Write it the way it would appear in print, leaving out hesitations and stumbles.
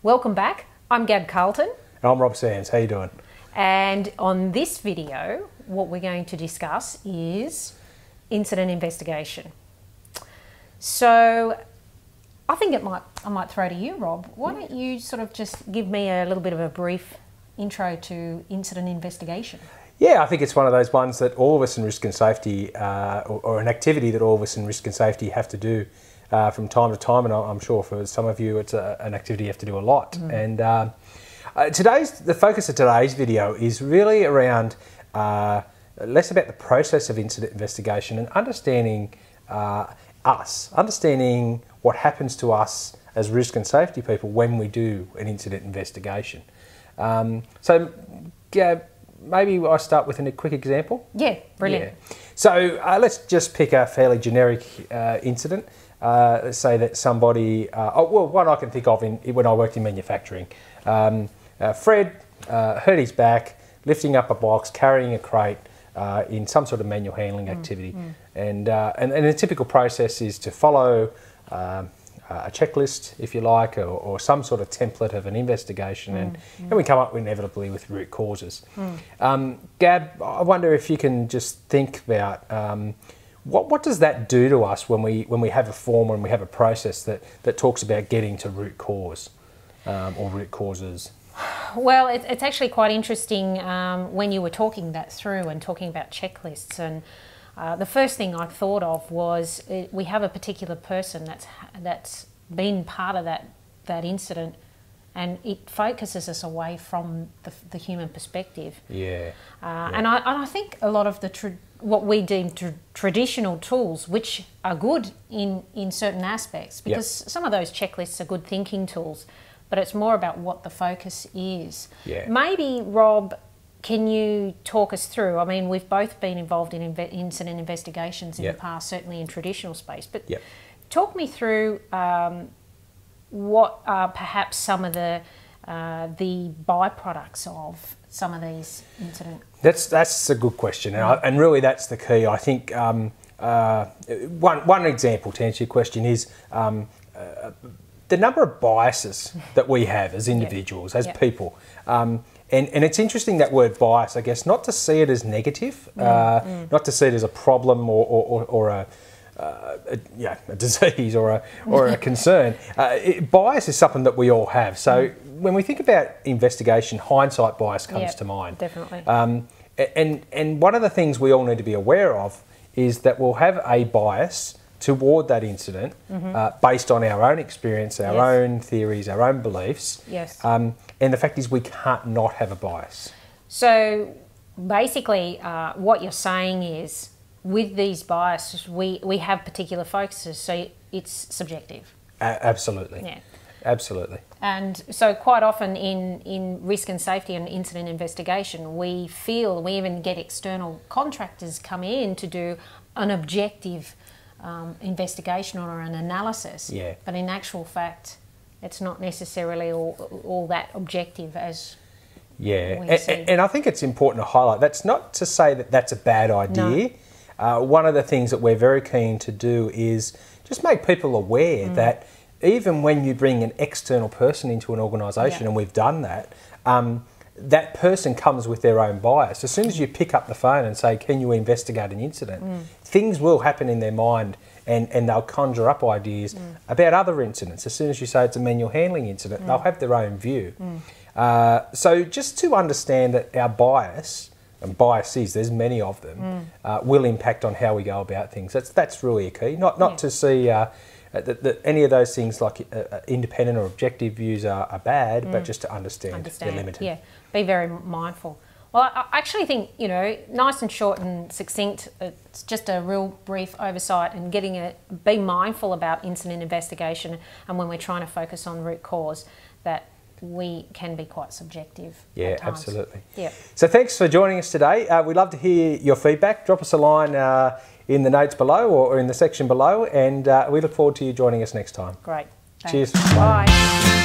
Welcome back. I'm Gab Carlton. And I'm Rob Sands. How you doing? And on this video, what we're going to discuss is incident investigation. So I think I might throw to you, Rob. Why don't you sort of just give me a little bit of a brief intro to incident investigation? Yeah, I think it's one of those ones that all of us in risk and safety, or an activity that all of us in risk and safety have to do from time to time, and I'm sure for some of you it's an activity you have to do a lot. And the focus of today's video is really around less about the process of incident investigation and understanding understanding what happens to us as risk and safety people when we do an incident investigation. So, Gab, maybe I'll start with a quick example. Yeah, brilliant. Yeah. So let's just pick a fairly generic incident. Let's say that somebody, one I can think of when I worked in manufacturing. Fred hurt his back, lifting up a box, carrying a crate in some sort of manual handling activity. And the typical process is to follow a checklist, if you like, or some sort of template of an investigation, and we come up inevitably with root causes. Gab, I wonder if you can just think about what does that do to us when we have a form, when we have a process that talks about getting to root cause or root causes? Well, it's actually quite interesting when you were talking that through and talking about checklists, and the first thing I thought of was we have a particular person that's been part of that incident, and it focuses us away from the human perspective. Yeah. And I think a lot of what we deem traditional tools, which are good in certain aspects, because some of those checklists are good thinking tools, but it's more about what the focus is. Yeah. Maybe, Rob, can you talk us through? I mean, we've both been involved in incident investigations in the past, certainly in traditional space, but talk me through what are perhaps some of the byproducts of some of these incidents. That's a good question, and really that's the key. I think one example to answer your question is the number of biases that we have as individuals, as people. And it's interesting, that word bias, I guess, not to see it as negative, not to see it as a problem or a disease or a concern. Bias is something that we all have. So when we think about investigation, hindsight bias comes to mind. Definitely. And one of the things we all need to be aware of is that we'll have a bias toward that incident based on our own experience, our own theories, our own beliefs. Yes. And the fact is we can't not have a bias. So basically what you're saying is with these biases we have particular focuses, so it's subjective. Absolutely. Yeah. Absolutely. And so quite often in risk and safety and incident investigation, we even get external contractors come in to do an objective investigation or an analysis. Yeah. But in actual fact, it's not necessarily all that objective as we see. And I think it's important to highlight, that's not to say that that's a bad idea. No. One of the things that we're very keen to do is just make people aware that even when you bring an external person into an organisation, and we've done that, that person comes with their own bias. As soon as you pick up the phone and say, can you investigate an incident, things will happen in their mind, and they'll conjure up ideas about other incidents. As soon as you say it's a manual handling incident, they'll have their own view. So just to understand that our bias, and biases, there's many of them, will impact on how we go about things. That's really a key. Not to see that any of those things like independent or objective views are bad, but just to understand they're limited. Yeah, be very mindful. Well, I actually think, nice and short and succinct, it's just a real brief oversight and be mindful about incident investigation, and when we're trying to focus on root cause, that we can be quite subjective. Yeah, at times. absolutely. Yeah. So thanks for joining us today. We'd love to hear your feedback. Drop us a line in the notes below or in the section below, and we look forward to you joining us next time. Great. Thanks. Cheers. Bye.